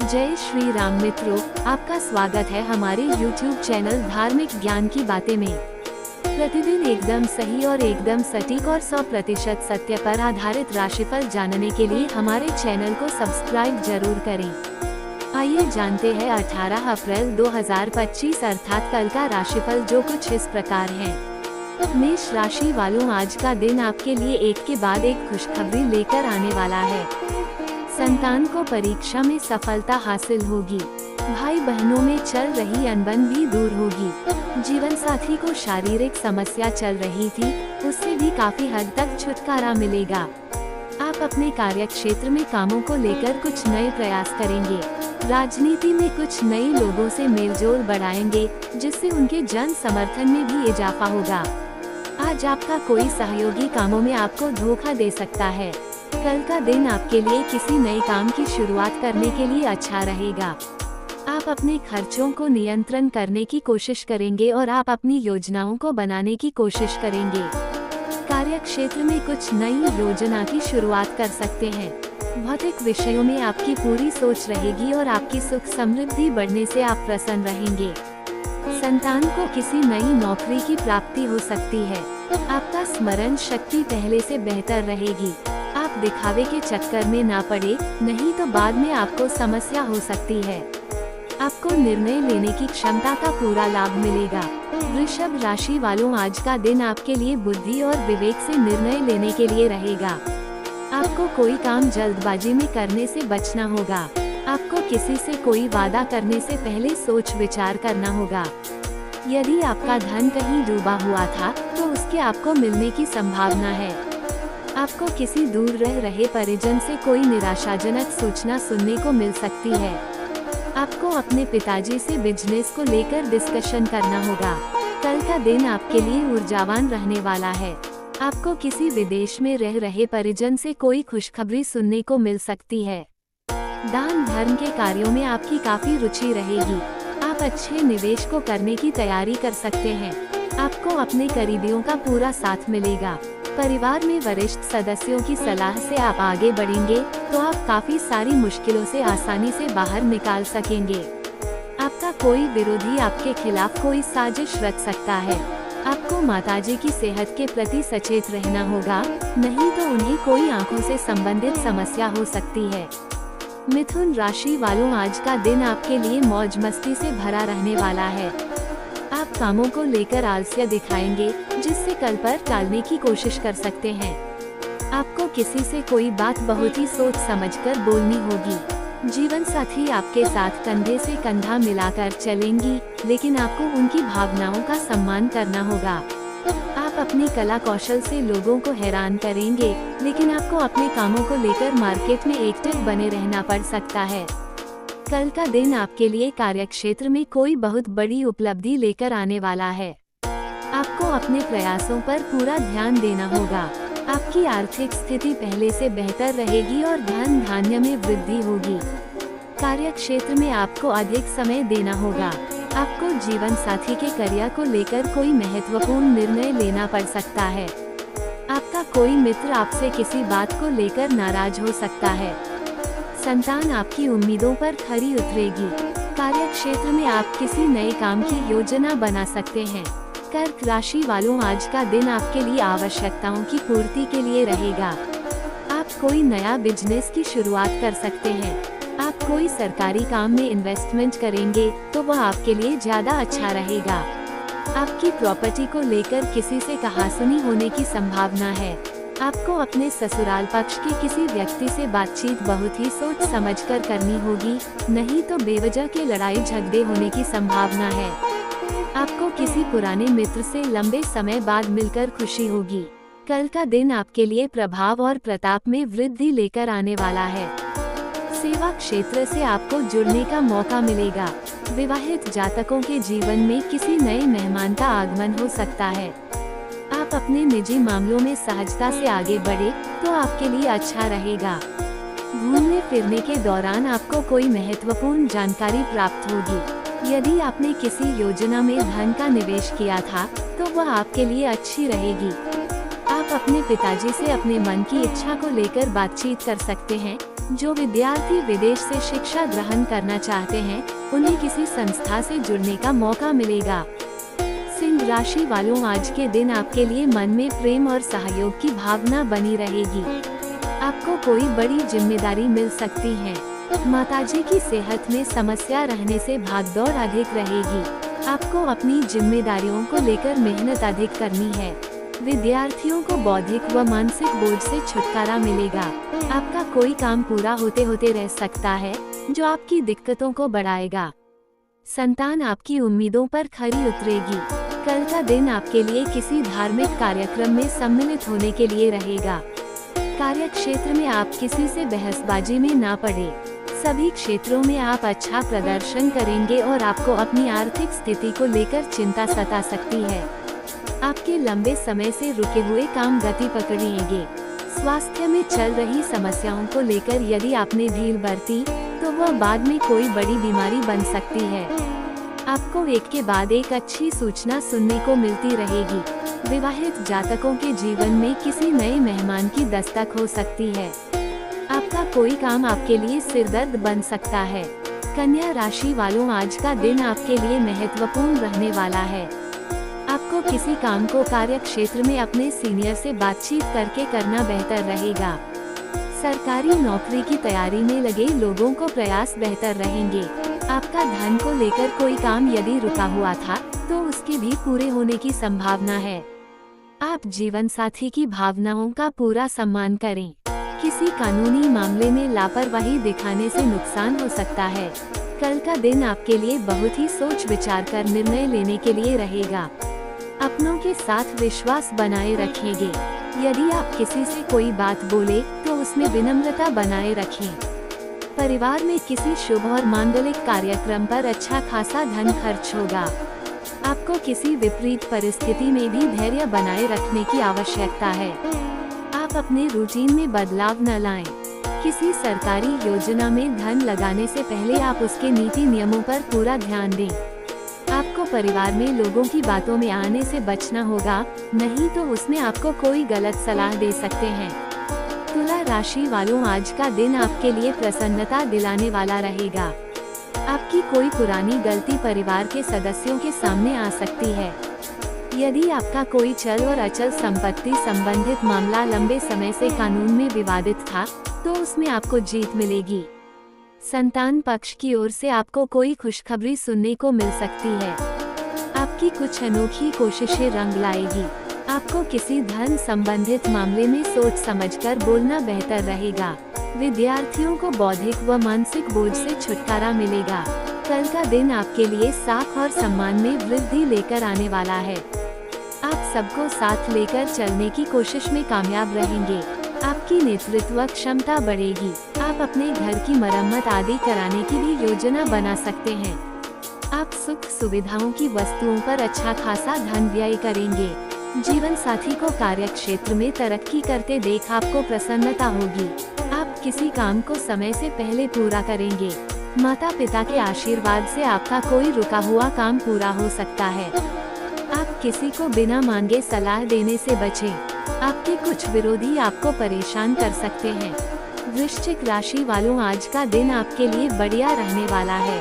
जय श्री राम मित्रों, आपका स्वागत है हमारे YouTube चैनल धार्मिक ज्ञान की बातें में। प्रतिदिन एकदम सही और एकदम सटीक और 100% सत्य पर आधारित राशिफल जानने के लिए हमारे चैनल को सब्सक्राइब जरूर करें। आइए जानते हैं 18 अप्रैल 2025 अर्थात कल का राशिफल, जो कुछ इस प्रकार है। मेष राशि वालों, आज का दिन आपके लिए एक के बाद एक खुशखबरी लेकर आने वाला है। संतान को परीक्षा में सफलता हासिल होगी। भाई बहनों में चल रही अनबन भी दूर होगी। जीवन साथी को शारीरिक समस्या चल रही थी, उससे भी काफी हद तक छुटकारा मिलेगा। आप अपने कार्य क्षेत्र में कामों को लेकर कुछ नए प्रयास करेंगे। राजनीति में कुछ नए लोगों से मेलजोल बढ़ाएंगे, जिससे उनके जन समर्थन में भी इजाफा होगा। आज आपका कोई सहयोगी कामों में आपको धोखा दे सकता है। कल का दिन आपके लिए किसी नए काम की शुरुआत करने के लिए अच्छा रहेगा। आप अपने खर्चों को नियंत्रण करने की कोशिश करेंगे और आप अपनी योजनाओं को बनाने की कोशिश करेंगे। कार्य क्षेत्र में कुछ नई योजना की शुरुआत कर सकते हैं। भौतिक विषयों में आपकी पूरी सोच रहेगी और आपकी सुख समृद्धि बढ़ने से आप प्रसन्न रहेंगे। संतान को किसी नई नौकरी की प्राप्ति हो सकती है। आपका स्मरण शक्ति पहले से बेहतर रहेगी। आप दिखावे के चक्कर में ना पड़े, नहीं तो बाद में आपको समस्या हो सकती है। आपको निर्णय लेने की क्षमता का पूरा लाभ मिलेगा। वृषभ राशि वालों, आज का दिन आपके लिए बुद्धि और विवेक से निर्णय लेने के लिए रहेगा। आपको कोई काम जल्दबाजी में करने से बचना होगा। आपको किसी से कोई वादा करने से पहले सोच विचार करना होगा। यदि आपका धन कहीं डूबा हुआ था, तो उसके आपको मिलने की संभावना है। आपको किसी दूर रह रहे परिजन से कोई निराशाजनक सूचना सुनने को मिल सकती है। आपको अपने पिताजी से बिजनेस को लेकर डिस्कशन करना होगा। कल का दिन आपके लिए ऊर्जावान रहने वाला है। आपको किसी विदेश में रह रहे परिजन से कोई खुशखबरी सुनने को मिल सकती है। दान धर्म के कार्यों में आपकी काफी रुचि रहेगी। आप अच्छे निवेश को करने की तैयारी कर सकते हैं। आपको अपने करीबियों का पूरा साथ मिलेगा। परिवार में वरिष्ठ सदस्यों की सलाह से आप आगे बढ़ेंगे, तो आप काफी सारी मुश्किलों से आसानी से बाहर निकाल सकेंगे। आपका कोई विरोधी आपके खिलाफ कोई साजिश रच सकता है। आपको माताजी की सेहत के प्रति सचेत रहना होगा, नहीं तो उन्हें कोई आंखों से संबंधित समस्या हो सकती है। मिथुन राशि वालों, आज का दिन आपके लिए मौज मस्ती से भरा रहने वाला है। आप कामों को लेकर आलस्य दिखाएंगे, जिससे कल पर टालने की कोशिश कर सकते हैं। आपको किसी से कोई बात बहुत ही सोच समझकर बोलनी होगी। जीवन साथी आपके साथ कंधे से कंधा मिलाकर चलेंगी, लेकिन आपको उनकी भावनाओं का सम्मान करना होगा। आप अपनी कला कौशल से लोगों को हैरान करेंगे, लेकिन आपको अपने कामों को लेकर मार्केट में एक्टिव बने रहना पड़ सकता है। कल का दिन आपके लिए कार्यक्षेत्र में कोई बहुत बड़ी उपलब्धि लेकर आने वाला है। आपको अपने प्रयासों पर पूरा ध्यान देना होगा। आपकी आर्थिक स्थिति पहले से बेहतर रहेगी और धन धान्य में वृद्धि होगी। कार्यक्षेत्र में आपको अधिक समय देना होगा। आपको जीवन साथी के करियर को लेकर कोई महत्वपूर्ण निर्णय लेना पड़ सकता है। आपका कोई मित्र आपसे किसी बात को लेकर नाराज हो सकता है। संतान आपकी उम्मीदों पर खरी उतरेगी। कार्यक्षेत्र में आप किसी नए काम की योजना बना सकते हैं। कर्क राशि वालों, आज का दिन आपके लिए आवश्यकताओं की पूर्ति के लिए रहेगा। आप कोई नया बिजनेस की शुरुआत कर सकते हैं। आप कोई सरकारी काम में इन्वेस्टमेंट करेंगे, तो वह आपके लिए ज्यादा अच्छा रहेगा। आपकी प्रॉपर्टी को लेकर किसी से कहासुनी होने की संभावना है। आपको अपने ससुराल पक्ष के किसी व्यक्ति से बातचीत बहुत ही सोच समझकर करनी होगी, नहीं तो बेवजह के लड़ाई झगड़े होने की संभावना है। आपको किसी पुराने मित्र से लंबे समय बाद मिलकर खुशी होगी। कल का दिन आपके लिए प्रभाव और प्रताप में वृद्धि लेकर आने वाला है। सेवा क्षेत्र से आपको जुड़ने का मौका मिलेगा। विवाहित जातकों के जीवन में किसी नए मेहमान का आगमन हो सकता है। आप अपने निजी मामलों में सहजता से आगे बढ़े, तो आपके लिए अच्छा रहेगा। घूमने फिरने के दौरान आपको कोई महत्वपूर्ण जानकारी प्राप्त होगी। यदि आपने किसी योजना में धन का निवेश किया था, तो वह आपके लिए अच्छी रहेगी। आप अपने पिताजी से अपने मन की इच्छा को लेकर बातचीत कर सकते हैं, जो विद्यार्थी विदेश से शिक्षा ग्रहण करना चाहते हैं, उन्हें किसी संस्था से जुड़ने का मौका मिलेगा। सिंह राशि वालों, आज के दिन आपके लिए मन में प्रेम और सहयोग की भावना बनी रहेगी। आपको कोई बड़ी जिम्मेदारी मिल सकती है। माताजी की सेहत में समस्या रहने से भागदौड़ अधिक रहेगी। आपको अपनी जिम्मेदारियों को लेकर मेहनत अधिक करनी है। विद्यार्थियों को बौद्धिक व मानसिक बोझ से छुटकारा मिलेगा। आपका कोई काम पूरा होते होते रह सकता है, जो आपकी दिक्कतों को बढ़ाएगा। संतान आपकी उम्मीदों पर खरी उतरेगी। कल का दिन आपके लिए किसी धार्मिक कार्यक्रम में सम्मिलित होने के लिए रहेगा। कार्य क्षेत्र में आप किसी से बहसबाजी में ना पड़े। सभी क्षेत्रों में आप अच्छा प्रदर्शन करेंगे और आपको अपनी आर्थिक स्थिति को लेकर चिंता सता सकती है। आपके लंबे समय से रुके हुए काम गति पकड़ेंगे। स्वास्थ्य में चल रही समस्याओं को लेकर यदि आपने ढील बरती तो वह बाद में कोई बड़ी बीमारी बन सकती है। आपको एक के बाद एक अच्छी सूचना सुनने को मिलती रहेगी। विवाहित जातकों के जीवन में किसी नए मेहमान की दस्तक हो सकती है। आपका कोई काम आपके लिए सिरदर्द बन सकता है। कन्या राशि वालों, आज का दिन आपके लिए महत्वपूर्ण रहने वाला है। आपको किसी काम को कार्य क्षेत्र में अपने सीनियर से बातचीत करके करना बेहतर रहेगा। सरकारी नौकरी की तैयारी में लगे लोगों को प्रयास बेहतर रहेंगे। आपका धन को लेकर कोई काम यदि रुका हुआ था तो उसके भी पूरे होने की संभावना है। आप जीवन साथी की भावनाओं का पूरा सम्मान करें। किसी कानूनी मामले में लापरवाही दिखाने से नुकसान हो सकता है। कल का दिन आपके लिए बहुत ही सोच विचार कर निर्णय लेने के लिए रहेगा। अपनों के साथ विश्वास बनाए रखेंगे। यदि आप किसी से कोई बात बोले तो उसमें विनम्रता बनाए रखें। परिवार में किसी शुभ और मांगलिक कार्यक्रम पर अच्छा खासा धन खर्च होगा। आपको किसी विपरीत परिस्थिति में भी धैर्य बनाए रखने की आवश्यकता है। आप अपने रूटीन में बदलाव न लाएं। किसी सरकारी योजना में धन लगाने से पहले आप उसके नीति नियमों पर पूरा ध्यान दें। आपको परिवार में लोगों की बातों में आने से बचना होगा, नहीं तो उसमें आपको कोई गलत सलाह दे सकते हैं। तुला राशि वालों, आज का दिन आपके लिए प्रसन्नता दिलाने वाला रहेगा। आपकी कोई पुरानी गलती परिवार के सदस्यों के सामने आ सकती है। यदि आपका कोई चल और अचल संपत्ति संबंधित मामला लंबे समय से कानून में विवादित था, तो उसमें आपको जीत मिलेगी। संतान पक्ष की ओर से आपको कोई खुशखबरी सुनने को मिल सकती है। आपकी कुछ अनोखी कोशिशें रंग लाएगी। आपको किसी धन संबंधित मामले में सोच समझकर बोलना बेहतर रहेगा। विद्यार्थियों को बौद्धिक व मानसिक बोझ से छुटकारा मिलेगा। कल का दिन आपके लिए साख और सम्मान में वृद्धि लेकर आने वाला है। आप सबको साथ लेकर चलने की कोशिश में कामयाब रहेंगे। आपकी नेतृत्व क्षमता बढ़ेगी। आप अपने घर की मरम्मत आदि कराने की भी योजना बना सकते हैं। आप सुख सुविधाओं की वस्तुओं पर अच्छा खासा धन व्यय करेंगे। जीवन साथी को कार्य क्षेत्र में तरक्की करते देख आपको प्रसन्नता होगी। आप किसी काम को समय से पहले पूरा करेंगे। माता पिता के आशीर्वाद से आपका कोई रुका हुआ काम पूरा हो सकता है। आप किसी को बिना मांगे सलाह देने से बचें। आपके कुछ विरोधी आपको परेशान कर सकते हैं। वृश्चिक राशि वालों, आज का दिन आपके लिए बढ़िया रहने वाला है।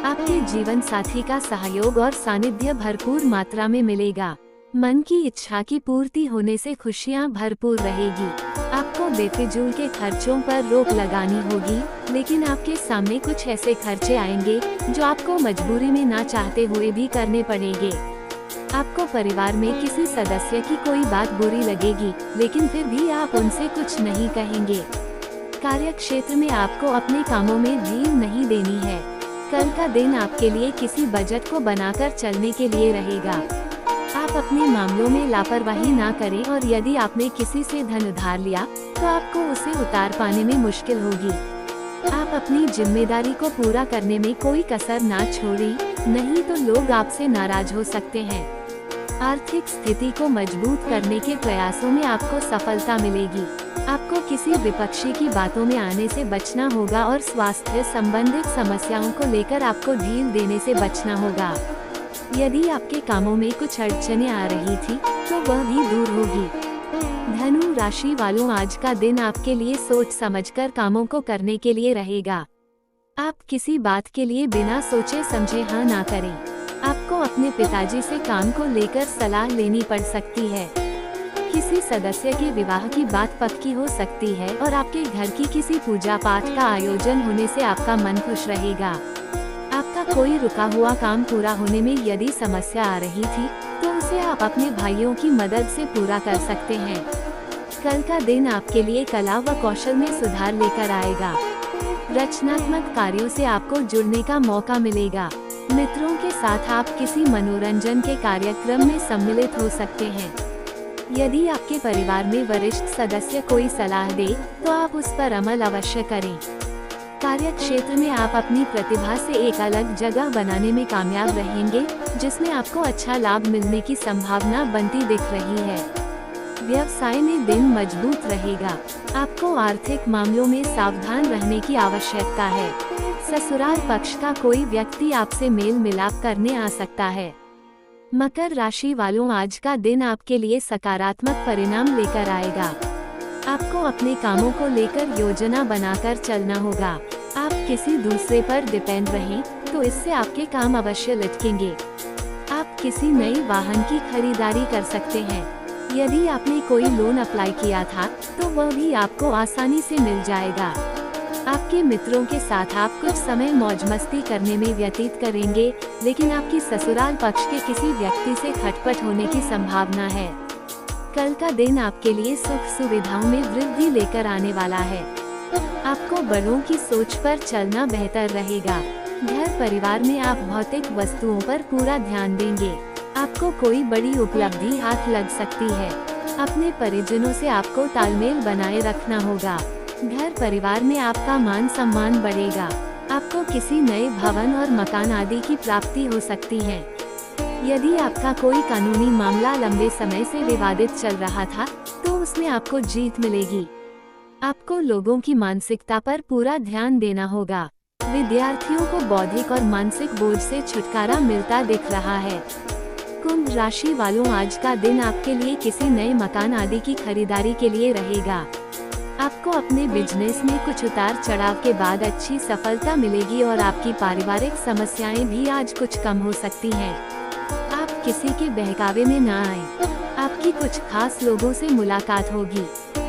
आपके जीवन साथी का सहयोग और सानिध्य भरपूर मात्रा में मिलेगा। मन की इच्छा की पूर्ति होने से खुशियां भरपूर रहेगी। आपको बेफिजूल के खर्चों पर रोक लगानी होगी, लेकिन आपके सामने कुछ ऐसे खर्चे आएंगे जो आपको मजबूरी में ना चाहते हुए भी करने पड़ेंगे। आपको परिवार में किसी सदस्य की कोई बात बुरी लगेगी, लेकिन फिर भी आप उनसे कुछ नहीं कहेंगे। कार्य क्षेत्र में आपको अपने कामों में ढील नहीं देनी है। कल का दिन आपके लिए किसी बजट को बनाकर चलने के लिए रहेगा। आप अपने मामलों में लापरवाही ना करें और यदि आपने किसी से धन उधार लिया तो आपको उसे उतार पाने में मुश्किल होगी। आप अपनी जिम्मेदारी को पूरा करने में कोई कसर ना छोड़ें, नहीं तो लोग आपसे नाराज हो सकते हैं। आर्थिक स्थिति को मजबूत करने के प्रयासों में आपको सफलता मिलेगी। आपको किसी विपक्षी की बातों में आने से बचना होगा और स्वास्थ्य संबंधित समस्याओं को लेकर आपको ढील देने से बचना होगा। यदि आपके कामों में कुछ अड़चनें आ रही थी तो वह भी दूर होगी। धनु राशि वालों, आज का दिन आपके लिए सोच समझकर कामों को करने के लिए रहेगा। आप किसी बात के लिए बिना सोचे समझे हाँ ना करें। आपको अपने पिताजी से काम को लेकर सलाह लेनी पड़ सकती है। किसी सदस्य के विवाह की बात पक्की हो सकती है और आपके घर की किसी पूजा पाठ का आयोजन होने से आपका मन खुश रहेगा। आपका कोई रुका हुआ काम पूरा होने में यदि समस्या आ रही थी तो उसे आप अपने भाइयों की मदद से पूरा कर सकते हैं। कल का दिन आपके लिए कला व कौशल में सुधार लेकर आएगा। रचनात्मक कार्यों से आपको जुड़ने का मौका मिलेगा। मित्रों के साथ आप किसी मनोरंजन के कार्यक्रम में सम्मिलित हो सकते हैं। यदि आपके परिवार में वरिष्ठ सदस्य कोई सलाह दे तो आप उस पर अमल अवश्य करें। कार्य क्षेत्र में आप अपनी प्रतिभा से एक अलग जगह बनाने में कामयाब रहेंगे, जिसमें आपको अच्छा लाभ मिलने की संभावना बनती दिख रही है। व्यवसाय में दिन मजबूत रहेगा। आपको आर्थिक मामलों में सावधान रहने की आवश्यकता है। ससुराल पक्ष का कोई व्यक्ति आपसे मेल मिलाप करने आ सकता है। मकर राशि वालों, आज का दिन आपके लिए सकारात्मक परिणाम लेकर आएगा। आपको अपने कामों को लेकर योजना बनाकर चलना होगा। आप किसी दूसरे पर डिपेंड रहें तो इससे आपके काम अवश्य लटकेंगे। आप किसी नए वाहन की खरीदारी कर सकते हैं। यदि आपने कोई लोन अप्लाई किया था तो वह भी आपको आसानी से मिल जाएगा। आपके मित्रों के साथ आप कुछ समय मौज मस्ती करने में व्यतीत करेंगे, लेकिन आपकी ससुराल पक्ष के किसी व्यक्ति से खटपट होने की संभावना है। कल का दिन आपके लिए सुख सुविधाओं में वृद्धि लेकर आने वाला है। आपको बड़ों की सोच पर चलना बेहतर रहेगा। घर परिवार में आप भौतिक वस्तुओं पर पूरा ध्यान देंगे। आपको कोई बड़ी उपलब्धि हाथ लग सकती है। अपने परिजनों से आपको तालमेल बनाए रखना होगा। घर परिवार में आपका मान सम्मान बढ़ेगा। आपको किसी नए भवन और मकान आदि की प्राप्ति हो सकती है। यदि आपका कोई कानूनी मामला लंबे समय से विवादित चल रहा था तो उसमें आपको जीत मिलेगी। आपको लोगों की मानसिकता पर पूरा ध्यान देना होगा। विद्यार्थियों को बौद्धिक और मानसिक बोझ से छुटकारा मिलता दिख रहा है। कुंभ राशि वालों, आज का दिन आपके लिए किसी नए मकान आदि की खरीदारी के लिए रहेगा। आपको अपने बिजनेस में कुछ उतार चढ़ाव के बाद अच्छी सफलता मिलेगी और आपकी पारिवारिक समस्याएं भी आज कुछ कम हो सकती हैं। आप किसी के बहकावे में ना आए। आपकी कुछ खास लोगों से मुलाकात होगी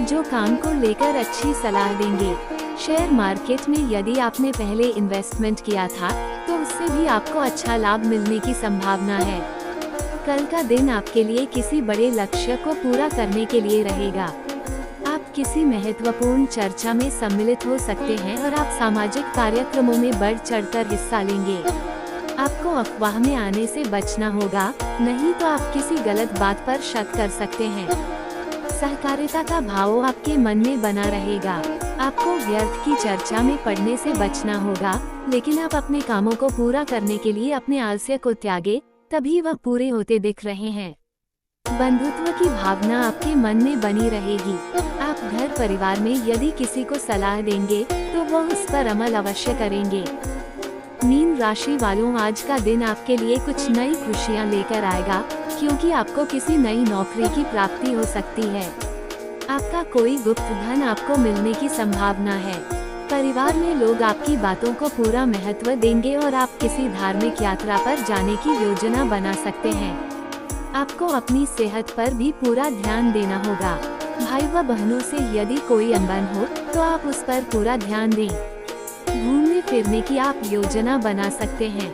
जो काम को लेकर अच्छी सलाह देंगे। शेयर मार्केट में यदि आपने पहले इन्वेस्टमेंट किया था तो उससे भी आपको अच्छा लाभ मिलने की संभावना है। कल का दिन आपके लिए किसी बड़े लक्ष्य को पूरा करने के लिए रहेगा। आप किसी महत्वपूर्ण चर्चा में सम्मिलित हो सकते हैं और आप सामाजिक कार्यक्रमों में बढ़ चढ़कर हिस्सा लेंगे। आपको अफवाह में आने से बचना होगा, नहीं तो आप किसी गलत बात पर शक कर सकते हैं। सहकारिता का भाव आपके मन में बना रहेगा। आपको व्यर्थ की चर्चा में पड़ने से बचना होगा, लेकिन आप अपने कामों को पूरा करने के लिए अपने आलस्य को त्यागे, तभी वह पूरे होते दिख रहे हैं। बंधुत्व की भावना आपके मन में बनी रहेगी। आप घर परिवार में यदि किसी को सलाह देंगे तो वह उस पर अमल अवश्य करेंगे। मीन राशि वालों, आज का दिन आपके लिए कुछ नई खुशियां लेकर आएगा, क्योंकि आपको किसी नई नौकरी की प्राप्ति हो सकती है। आपका कोई गुप्त धन आपको मिलने की संभावना है। परिवार में लोग आपकी बातों को पूरा महत्व देंगे और आप किसी धार्मिक यात्रा पर जाने की योजना बना सकते हैं। आपको अपनी सेहत पर भी पूरा ध्यान देना होगा। भाई व बहनों से यदि कोई अनबन हो तो आप उस पर पूरा ध्यान दें। घूमने फिरने की आप योजना बना सकते हैं।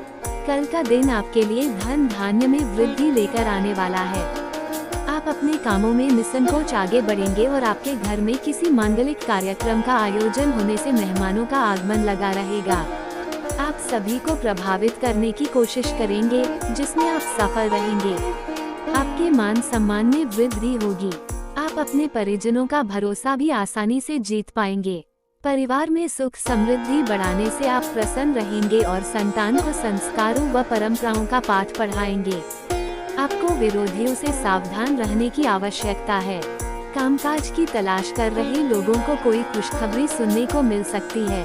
कल का दिन आपके लिए धन धान्य में वृद्धि लेकर आने वाला है। आप अपने कामों में निसंकोच आगे बढ़ेंगे और आपके घर में किसी मांगलिक कार्यक्रम का आयोजन होने से मेहमानों का आगमन लगा रहेगा। आप सभी को प्रभावित करने की कोशिश करेंगे, जिसमें आप सफल रहेंगे। आपके मान सम्मान में वृद्धि होगी। आप अपने परिजनों का भरोसा भी आसानी से जीत पाएंगे। परिवार में सुख समृद्धि बढ़ाने से आप प्रसन्न रहेंगे और संतान को संस्कारों व परंपराओं का पाठ पढ़ाएंगे। आपको विरोधियों से सावधान रहने की आवश्यकता है। कामकाज की तलाश कर रहे लोगों को कोई खुशखबरी सुनने को मिल सकती है।